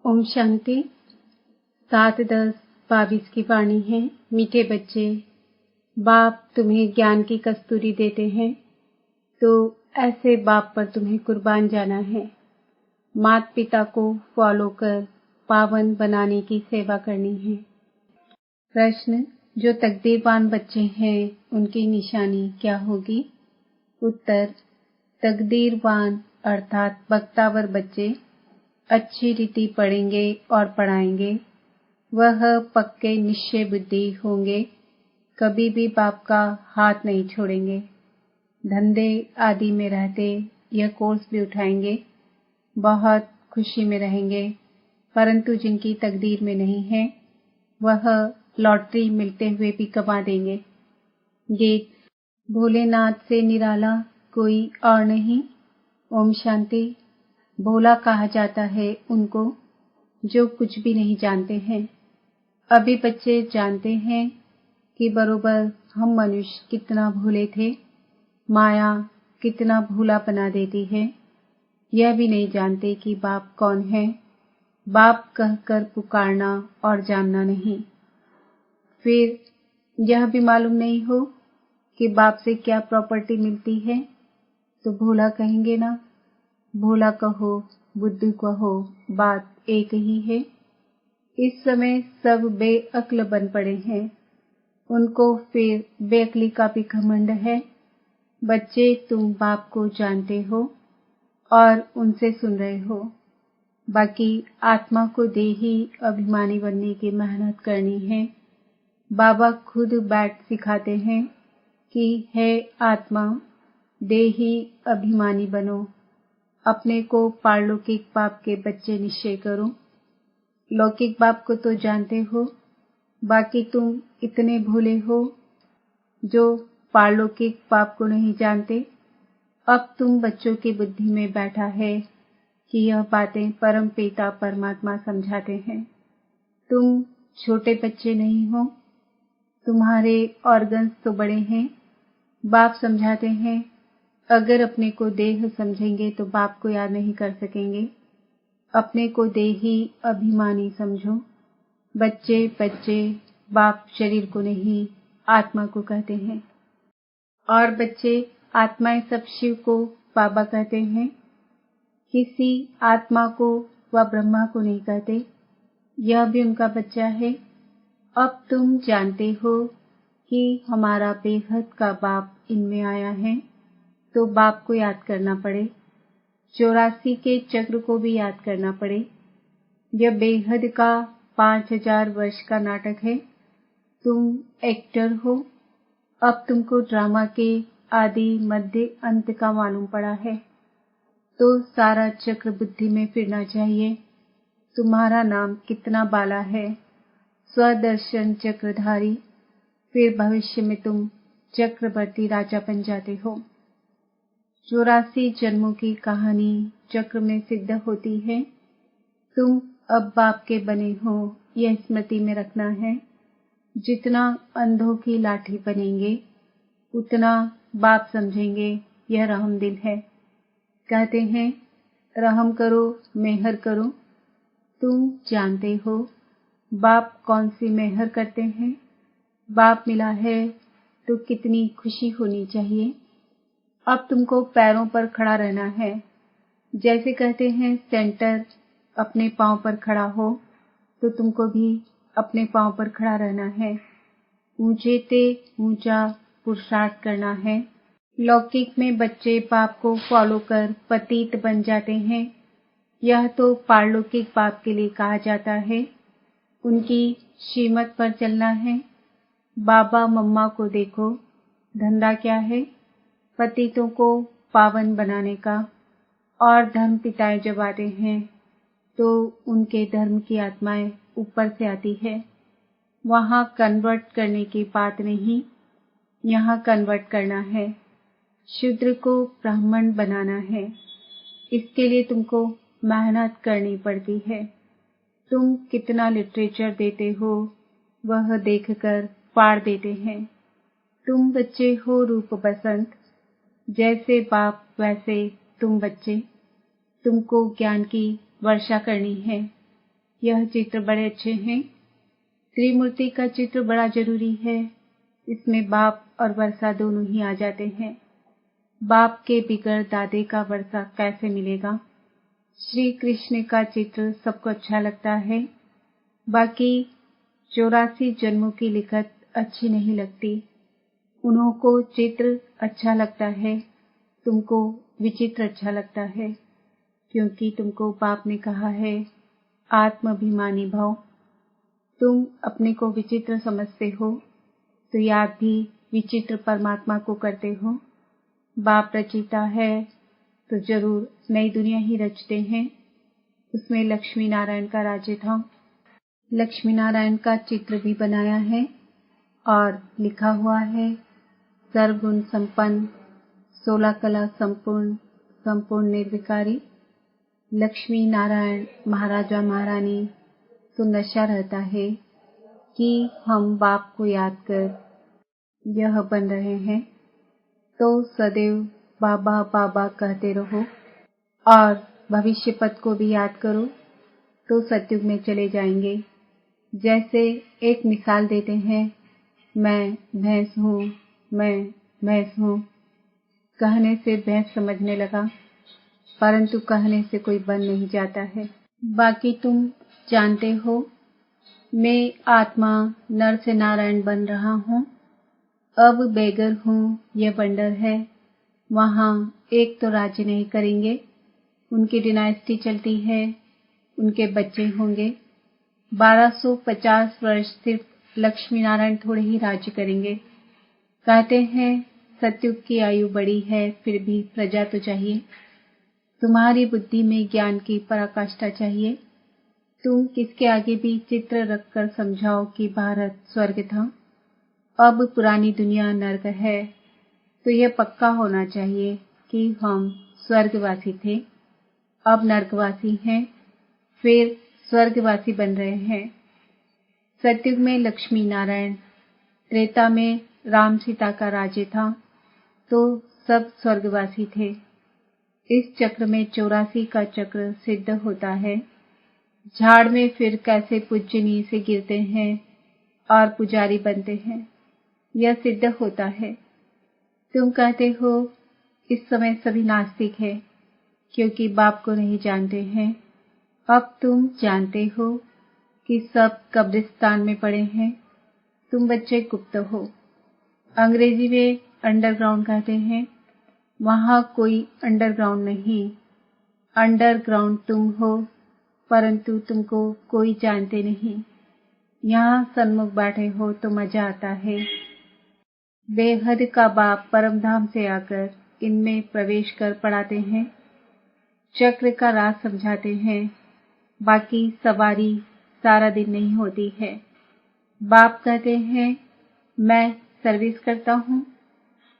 ओम शांति। 7-10-22 की वाणी है। मीठे बच्चे, बाप तुम्हें ज्ञान की कस्तूरी देते हैं तो ऐसे बाप पर तुम्हें कुर्बान जाना है। माता पिता को फॉलो कर पावन बनाने की सेवा करनी है। प्रश्न, जो तकदीरवान बच्चे हैं उनकी निशानी क्या होगी? उत्तर, तकदीरवान अर्थात बख्तावर बच्चे अच्छी रीति पढ़ेंगे और पढ़ाएंगे। वह पक्के निश्चय बुद्धि होंगे, कभी भी बाप का हाथ नहीं छोड़ेंगे। धंधे आदि में रहते यह कोर्स भी उठाएंगे, बहुत खुशी में रहेंगे, परंतु जिनकी तकदीर में नहीं है वह लॉटरी मिलते हुए भी गंवा देंगे। गीत, भोलेनाथ से निराला कोई और नहीं। ओम शांति। भोला कहा जाता है उनको जो कुछ भी नहीं जानते हैं। अभी बच्चे जानते हैं कि बरोबर हम मनुष्य कितना भोले थे, माया कितना भोला बना देती है। यह भी नहीं जानते कि बाप कौन है। बाप कहकर पुकारना और जानना नहीं। फिर यह भी मालूम नहीं हो कि बाप से क्या प्रॉपर्टी मिलती है तो भोला कहेंगे ना। भोला कहो, बुद्धू कहो, बात एक ही है। इस समय सब बेअक्ल बन पड़े हैं, उनको फिर बेअक्ली का भी घमंड है। बच्चे, तुम बाप को जानते हो और उनसे सुन रहे हो, बाकी आत्मा को देही अभिमानी बनने की मेहनत करनी है। बाबा खुद बैठ सिखाते हैं कि हे आत्मा, देही अभिमानी बनो, अपने को पारलौकिक बाप के बच्चे निश्चय करो। लौकिक बाप को तो जानते हो, बाकी तुम इतने भोले हो जो पारलौकिक बाप को नहीं जानते। अब तुम बच्चों की बुद्धि में बैठा है कि यह बातें परम पिता परमात्मा समझाते हैं। तुम छोटे बच्चे नहीं हो, तुम्हारे ऑर्गन्स तो बड़े हैं। बाप समझाते हैं, अगर अपने को देह समझेंगे तो बाप को याद नहीं कर सकेंगे। अपने को देही अभिमानी समझो। बच्चे बच्चे, बाप शरीर को नहीं आत्मा को कहते हैं, और बच्चे आत्माएं सब शिव को बाबा कहते हैं। किसी आत्मा को व ब्रह्मा को नहीं कहते, यह भी उनका बच्चा है। अब तुम जानते हो कि हमारा बेहद का बाप इनमें आया है तो बाप को याद करना पड़े, 84 के चक्र को भी याद करना पड़े। यह बेहद का 5000 वर्ष का नाटक है। तुम एक्टर हो। अब तुमको ड्रामा के आदि मध्य अंत का मालूम पड़ा है तो सारा चक्र बुद्धि में फिरना चाहिए। तुम्हारा नाम कितना बाला है, स्वदर्शन चक्रधारी। फिर भविष्य में तुम चक्रवर्ती राजा बन जाते हो। 84 जन्मों की कहानी चक्र में सिद्ध होती है। तुम अब बाप के बने हो, यह स्मृति में रखना है। जितना अंधों की लाठी बनेंगे उतना बाप समझेंगे यह रहम दिल है। कहते हैं रहम करो, मेहर करो। तुम जानते हो बाप कौन सी मेहर करते हैं। बाप मिला है तो कितनी खुशी होनी चाहिए। अब तुमको पैरों पर खड़ा रहना है। जैसे कहते हैं सेंटर अपने पांव पर खड़ा हो, तो तुमको भी अपने पांव पर खड़ा रहना है। ऊंचे ते ऊंचा पुरुषार्थ करना है। लौकिक में बच्चे बाप को फॉलो कर पतित बन जाते हैं। यह तो पारलौकिक बाप के लिए कहा जाता है। उनकी श्रीमत पर चलना है। बाबा मम्मा को देखो, धंधा क्या है? पतितों को पावन बनाने का। और धर्म पिताएं जब आते हैं तो उनके धर्म की आत्माएं ऊपर से आती है। वहां कन्वर्ट करने की बात नहीं, यहाँ कन्वर्ट करना है। शूद्र को ब्राह्मण बनाना है। इसके लिए तुमको मेहनत करनी पड़ती है। तुम कितना लिटरेचर देते हो वह देखकर फाड़ देते हैं। तुम बच्चे हो रूप बसंत, जैसे बाप वैसे तुम बच्चे। तुमको ज्ञान की वर्षा करनी है। यह चित्र बड़े अच्छे हैं। त्रिमूर्ति का चित्र बड़ा जरूरी है। इसमें बाप और वर्षा दोनों ही आ जाते हैं। बाप के बिगड़ दादे का वर्षा कैसे मिलेगा। श्री कृष्ण का चित्र सबको अच्छा लगता है, बाकी 84 जन्मों की लिखत अच्छी नहीं लगती। उन्हों को चित्र अच्छा लगता है, तुमको विचित्र अच्छा लगता है, क्योंकि तुमको बाप ने कहा है आत्माभिमानी भव। तुम अपने को विचित्र समझते हो तो याद भी विचित्र परमात्मा को करते हो। बाप रचिता है तो जरूर नई दुनिया ही रचते हैं। उसमें लक्ष्मी नारायण का राज्य था। लक्ष्मी नारायण का चित्र भी बनाया है और लिखा हुआ है सर्वगुण संपन्न, 16 कला संपूर्ण, संपूर्ण निर्विकारी लक्ष्मी नारायण महाराजा महारानी। तो नशा रहता है कि हम बाप को याद कर यह बन रहे हैं, तो सदैव बाबा बाबा कहते रहो और भविष्य पद को भी याद करो तो सतयुग में चले जाएंगे। जैसे एक मिसाल देते हैं, मैं भैंस हूँ, मैं भैंस हूँ। कहने से भैंस समझने लगा, परंतु कहने से कोई बन नहीं जाता है। बाकी तुम जानते हो मैं आत्मा नर से नारायण बन रहा हूँ। अब बेगर हूँ, यह बंडर है। वहाँ एक तो राज्य नहीं करेंगे, उनकी डिनास्टी चलती है, उनके बच्चे होंगे। 1250 वर्ष सिर्फ लक्ष्मी नारायण थोड़े ही राज्य करेंगे। कहते हैं सतयुग की आयु बड़ी है, फिर भी प्रजा तो चाहिए। तुम्हारी बुद्धि में ज्ञान की पराकाष्ठा चाहिए। तुम किसके आगे भी चित्र रखकर समझाओ कि भारत स्वर्ग था, अब पुरानी दुनिया नर्क है। तो यह पक्का होना चाहिए कि हम स्वर्गवासी थे, अब नर्कवासी हैं, फिर स्वर्गवासी बन रहे हैं। सतयुग में लक्ष्मी नारायण, त्रेता में राम सीता का राज्य था, तो सब स्वर्गवासी थे। इस चक्र में 84 का चक्र सिद्ध होता है। झाड़ में फिर कैसे पूजनीय से गिरते हैं और पुजारी बनते हैं, यह सिद्ध होता है। तुम कहते हो इस समय सभी नास्तिक है, क्योंकि बाप को नहीं जानते हैं। अब तुम जानते हो कि सब कब्रिस्तान में पड़े हैं। तुम बच्चे गुप्त हो। अंग्रेजी में अंडरग्राउंड कहते हैं, वहाँ कोई अंडरग्राउंड नहीं। अंडरग्राउंड तुम हो, परंतु तुमको कोई जानते नहीं। यहाँ सन्मुख बैठे हो तो मजा आता है। बेहद का बाप परमधाम से आकर इनमें प्रवेश कर पढ़ाते हैं, चक्र का राज समझाते हैं। बाकी सवारी सारा दिन नहीं होती है। बाप कहते हैं मैं सर्विस करता हूँ,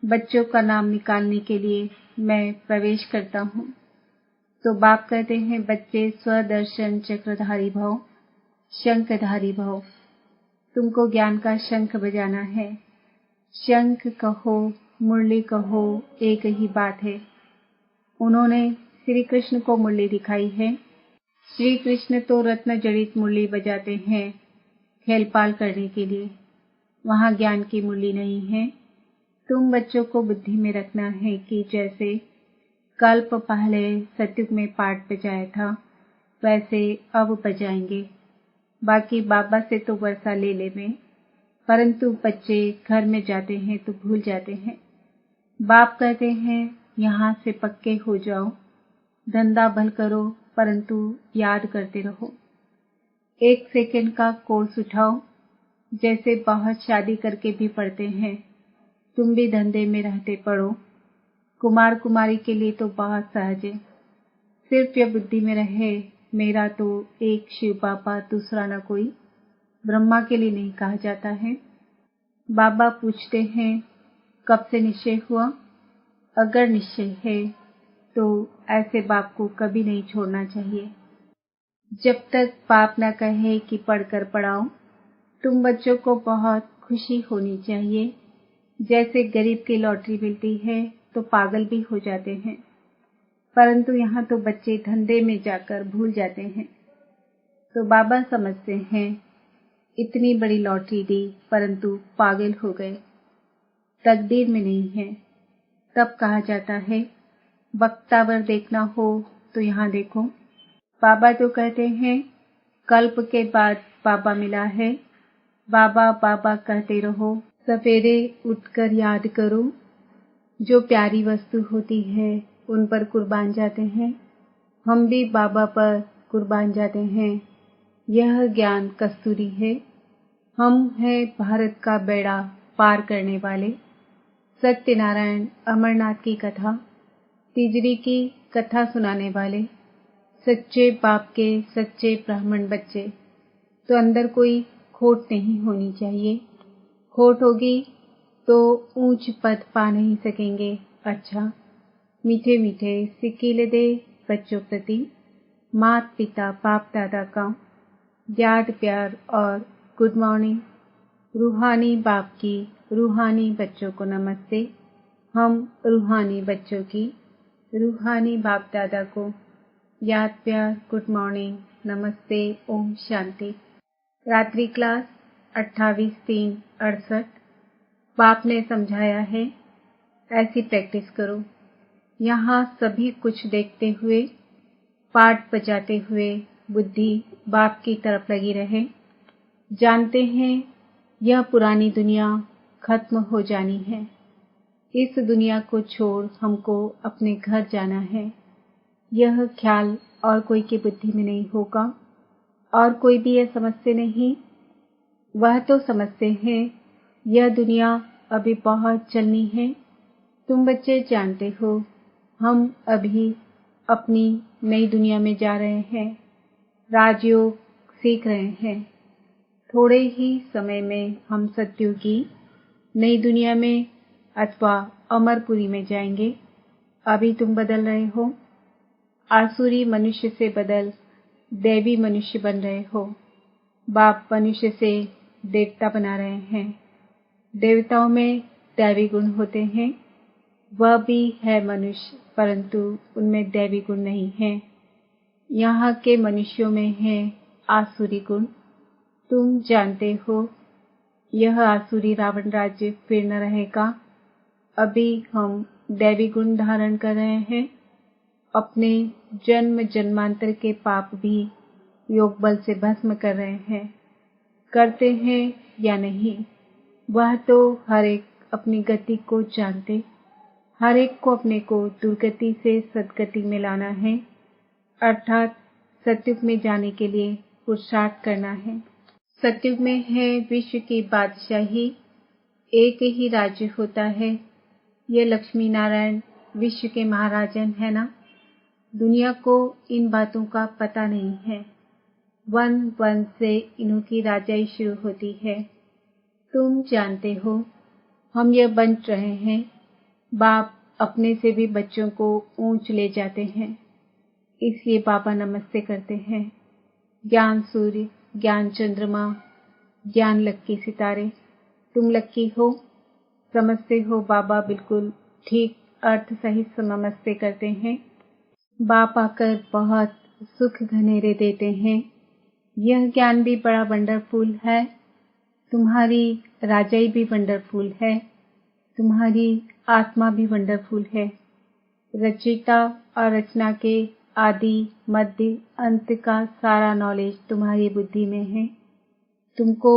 बच्चों का नाम निकालने के लिए मैं प्रवेश करता हूँ। तो बाप कहते हैं बच्चे स्वदर्शन चक्रधारी भव, शंखधारी भव। तुमको ज्ञान का शंख बजाना है। शंख कहो मुरली कहो एक ही बात है। उन्होंने श्री कृष्ण को मुरली दिखाई है। श्री कृष्ण तो रत्न जड़ित मुरली बजाते हैं खेलपाल करने के लिए, वहाँ ज्ञान की मुरली नहीं है। तुम बच्चों को बुद्धि में रखना है कि जैसे कल्प पहले सतयुग में पाठ बजाया था, वैसे अब बजाएंगे। बाकी बाबा से तो वर्षा ले ले में, परंतु बच्चे घर में जाते हैं तो भूल जाते हैं। बाप कहते हैं यहाँ से पक्के हो जाओ, धंधा भल करो, परंतु याद करते रहो। 1 सेकंड का कोर्स उठाओ, जैसे बहुत शादी करके भी पढ़ते हैं। तुम भी धंधे में रहते पढ़ो। कुमार कुमारी के लिए तो बहुत सहज है। सिर्फ यह बुद्धि में रहे मेरा तो एक शिव बाबा, दूसरा न कोई। ब्रह्मा के लिए नहीं कहा जाता है। बाबा पूछते हैं कब से निश्चय हुआ। अगर निश्चय है तो ऐसे बाप को कभी नहीं छोड़ना चाहिए। जब तक बाप न कहे कि पढ़कर पढ़ाओ। तुम बच्चों को बहुत खुशी होनी चाहिए। जैसे गरीब की लॉटरी मिलती है तो पागल भी हो जाते हैं, परंतु यहाँ तो बच्चे धंधे में जाकर भूल जाते हैं। तो बाबा समझते हैं इतनी बड़ी लॉटरी दी परंतु पागल हो गए, तकदीर में नहीं है। तब कहा जाता है बख्तावर देखना हो तो यहाँ देखो। बाबा तो कहते हैं कल्प के बाद बाबा मिला है, बाबा बाबा कहते रहो, सवेरे उठकर याद करो। जो प्यारी वस्तु होती है उन पर कुर्बान जाते हैं, हम भी बाबा पर कुर्बान जाते हैं। यह ज्ञान कस्तूरी है। हम हैं भारत का बेड़ा पार करने वाले। सत्यनारायण अमरनाथ की कथा, तिजरी की कथा सुनाने वाले, सच्चे बाप के सच्चे ब्राह्मण बच्चे। तो अंदर कोई खोट नहीं होनी चाहिए। खोट होगी तो ऊंच पद पा नहीं सकेंगे। अच्छा, मीठे मीठे सिक्के दे बच्चों प्रति मात पिता बाप दादा का याद प्यार और गुड मॉर्निंग। रूहानी बाप की रूहानी बच्चों को नमस्ते। हम रूहानी बच्चों की रूहानी बाप दादा को याद प्यार गुड मॉर्निंग नमस्ते ओम शांति। रात्रि क्लास 28/3/68। बाप ने समझाया है ऐसी प्रैक्टिस करो। यहाँ सभी कुछ देखते हुए, पाठ बजाते हुए बुद्धि बाप की तरफ लगी रहे। जानते हैं यह पुरानी दुनिया खत्म हो जानी है। इस दुनिया को छोड़ हमको अपने घर जाना है। यह ख्याल और कोई की बुद्धि में नहीं होगा और कोई भी यह समझते नहीं। वह तो समझते हैं यह दुनिया अभी बहुत चलनी है। तुम बच्चे जानते हो हम अभी अपनी नई दुनिया में जा रहे हैं, राजयोग सीख रहे हैं। थोड़े ही समय में हम सत्युगी नई दुनिया में अथवा अमरपुरी में जाएंगे। अभी तुम बदल रहे हो, आसुरी मनुष्य से बदल देवी मनुष्य बन रहे हो। बाप मनुष्य से देवता बना रहे हैं। देवताओं में दैवी गुण होते हैं, वह भी है मनुष्य परंतु उनमें दैवी गुण नहीं है। यहाँ के मनुष्यों में है आसुरी गुण। तुम जानते हो यह आसुरी रावण राज्य फिर न रहेगा। अभी हम दैवी गुण धारण कर रहे हैं। अपने जन्म जन्मांतर के पाप भी योग बल से भस्म कर रहे हैं। करते हैं या नहीं वह तो हर एक अपनी गति को जानते। हर एक को अपने को दुर्गति से सद्गति में लाना है, अर्थात सतयुग में जाने के लिए पुरुषार्थ करना है। सतयुग में है विश्व की बादशाही, एक ही राज्य होता है। ये लक्ष्मी नारायण विश्व के महाराजन है ना। दुनिया को इन बातों का पता नहीं है। वन वन से इन्हों की राजाई शुरू होती है। तुम जानते हो हम यह बन रहे हैं। बाप अपने से भी बच्चों को ऊंच ले जाते हैं, इसलिए बाबा नमस्ते करते हैं। ज्ञान सूर्य, ज्ञान चंद्रमा, ज्ञान लक्की सितारे। तुम लक्की हो, समझते हो। बाबा बिल्कुल ठीक अर्थ सहित नमस्ते करते हैं। बाप आकर बहुत सुख घनेरे देते हैं। यह ज्ञान भी बड़ा वंडरफुल है। तुम्हारी राजाई भी वंडरफुल है। तुम्हारी आत्मा भी वंडरफुल है। रचयिता और रचना के आदि मध्य अंत का सारा नॉलेज तुम्हारी बुद्धि में है। तुमको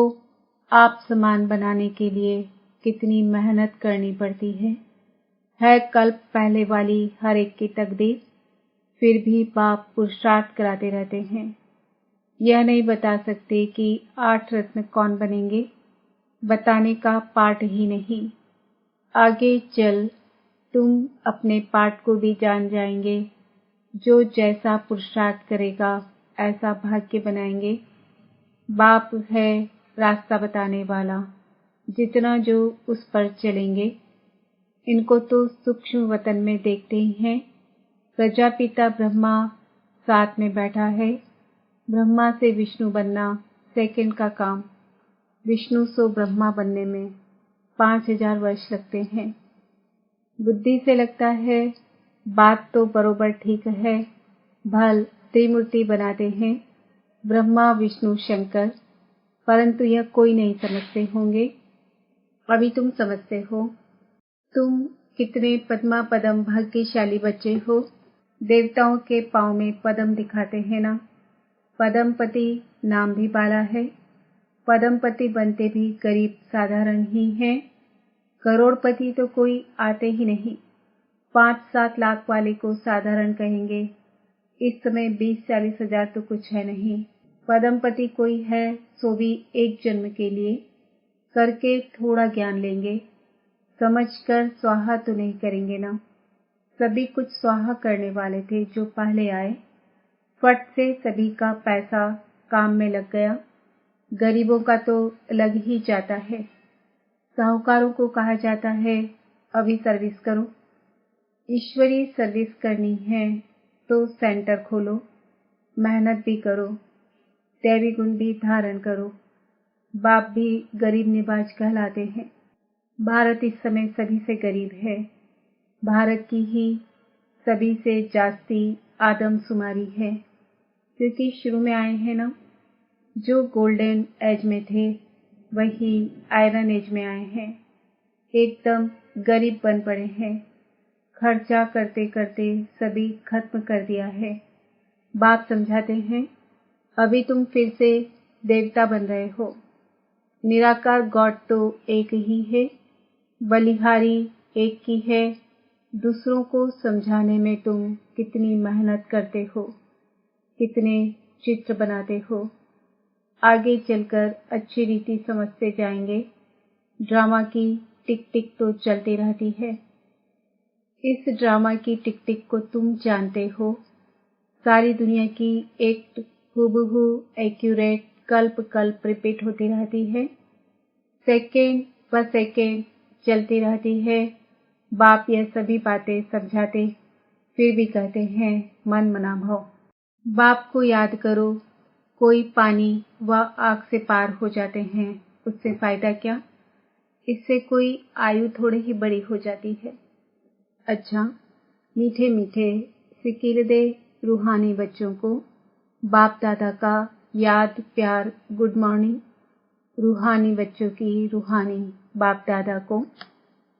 आप समान बनाने के लिए कितनी मेहनत करनी पड़ती है कल्प पहले वाली हर एक की तकदीर। फिर भी बाप पुरुषार्थ कराते रहते हैं। यह नहीं बता सकते कि 8 रत्न कौन बनेंगे, बताने का पाठ ही नहीं। आगे चल तुम अपने पाठ को भी जान जाएंगे। जो जैसा पुरुषार्थ करेगा ऐसा भाग्य बनाएंगे। बाप है रास्ता बताने वाला, जितना जो उस पर चलेंगे। इनको तो सूक्ष्म वतन में देखते ही हैं। प्रजापिता ब्रह्मा साथ में बैठा है। ब्रह्मा से विष्णु बनना सेकंड का काम। विष्णु सो ब्रह्मा बनने में 5000 वर्ष लगते हैं। बुद्धि से लगता है बात तो बरोबर ठीक है। भल त्रिमूर्ति बनाते हैं, ब्रह्मा विष्णु शंकर, परंतु यह कोई नहीं समझते होंगे। अभी तुम समझते हो। तुम कितने पद्मा पदम भाग्यशाली बच्चे हो। देवताओं के पांव में पदम दिखाते हैं ना। पदमपति नाम भी पाला है। पदमपति बनते भी गरीब साधारण ही हैं। करोड़पति तो कोई आते ही नहीं। 5-7 लाख वाले को साधारण कहेंगे। इस समय 20-40 हजार तो कुछ है नहीं। पदमपति कोई है सो भी एक जन्म के लिए करके थोड़ा ज्ञान लेंगे। समझकर स्वाहा तो नहीं करेंगे ना। सभी कुछ स्वाहा करने वाले थे जो पहले आए। फट से सभी का पैसा काम में लग गया। गरीबों का तो लग ही जाता है। साहूकारों को कहा जाता है अभी सर्विस करो। ईश्वरीय सर्विस करनी है तो सेंटर खोलो, मेहनत भी करो, दैवी गुण भी धारण करो। बाप भी गरीब निवाज कहलाते हैं। भारत इस समय सभी से गरीब है। भारत की ही सभी से जास्ती आदमशुमारी है, क्योंकि शुरू में आए हैं ना। जो गोल्डन एज में थे वही आयरन एज में आए हैं। एकदम गरीब बन पड़े हैं। खर्चा करते करते सभी खत्म कर दिया है। बाप समझाते हैं अभी तुम फिर से देवता बन रहे हो। निराकार गॉड तो एक ही है, बलिहारी एक ही है। दूसरों को समझाने में तुम कितनी मेहनत करते हो, कितने चित्र बनाते हो। आगे चलकर अच्छी रीति समझते जाएंगे। ड्रामा की टिक टिक तो चलती रहती है। इस ड्रामा की टिक टिक को तुम जानते हो। सारी दुनिया की एक हूबहू एक्यूरेट कल्प कल्प रिपीट होती रहती है। सेकेंड व सेकेंड चलती रहती है। बाप यह सभी बातें समझाते फिर भी कहते हैं मन मना भव। बाप को याद करो। कोई पानी व आग से पार हो जाते हैं, उससे फायदा क्या? इससे कोई आयु थोड़ी ही बड़ी हो जाती है। अच्छा, मीठे मीठे सिकीरदे रूहानी बच्चों को बाप दादा का याद प्यार गुड मॉर्निंग। रूहानी बच्चों की रूहानी बाप दादा को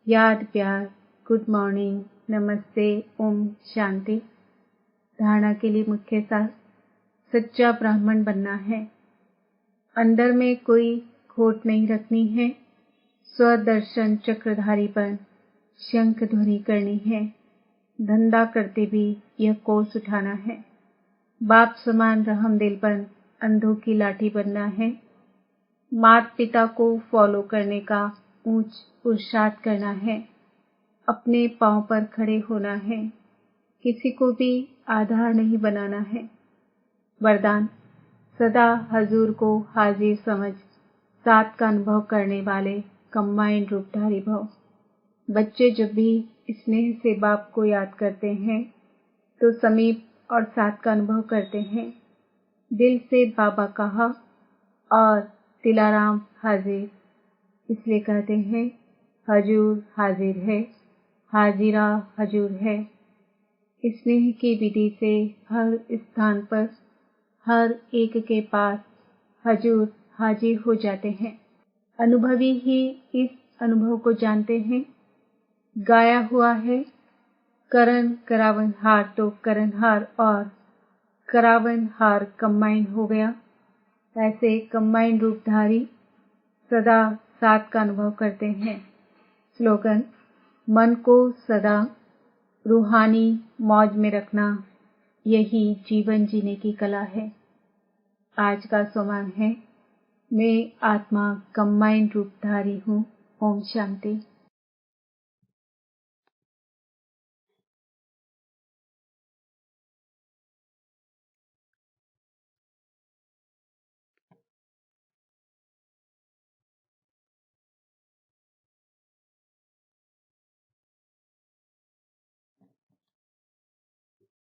याद प्यार गुड मॉर्निंग, नमस्ते, ओम शांति। धारणा के लिए मुख्य सार, सच्चा ब्राह्मण बनना है। अंदर में कोई खोट नहीं रखनी है। स्वदर्शन चक्रधारी बन शंख ध्वनि करनी है। धंधा करते भी यह कोर्स उठाना है। बाप समान रहम दिल बन अंधों की लाठी बनना है। माता पिता को फॉलो करने का ऊंच पुरुषार्थ करना है। अपने पांव पर खड़े होना है। किसी को भी आधार नहीं बनाना है। वरदान, सदा हजूर को हाजिर समझ साथ का अनुभव करने वाले कंबाइंड रूपधारी भव। बच्चे जब भी स्नेह से बाप को याद करते हैं तो समीप और साथ का अनुभव करते हैं। दिल से बाबा कहा और दिलाराम हाजिर, इसलिए कहते हैं हजूर हाजिर है, हाजिरा हजूर है। स्नेह की विधि से हर स्थान पर हर एक के पास हजूर हाजिर हो जाते हैं। अनुभवी ही इस अनुभव को जानते हैं। गाया हुआ है करण करावन हार, तो करण हार और करावन हार कंबाइन हो गया। ऐसे कंबाइन रूपधारी सदा साथ का अनुभव करते हैं। स्लोगन, मन को सदा रूहानी मौज में रखना, यही जीवन जीने की कला है। आज का सोमान है, मैं आत्मा कंबाइन रूपधारी हूँ। ओम शांति।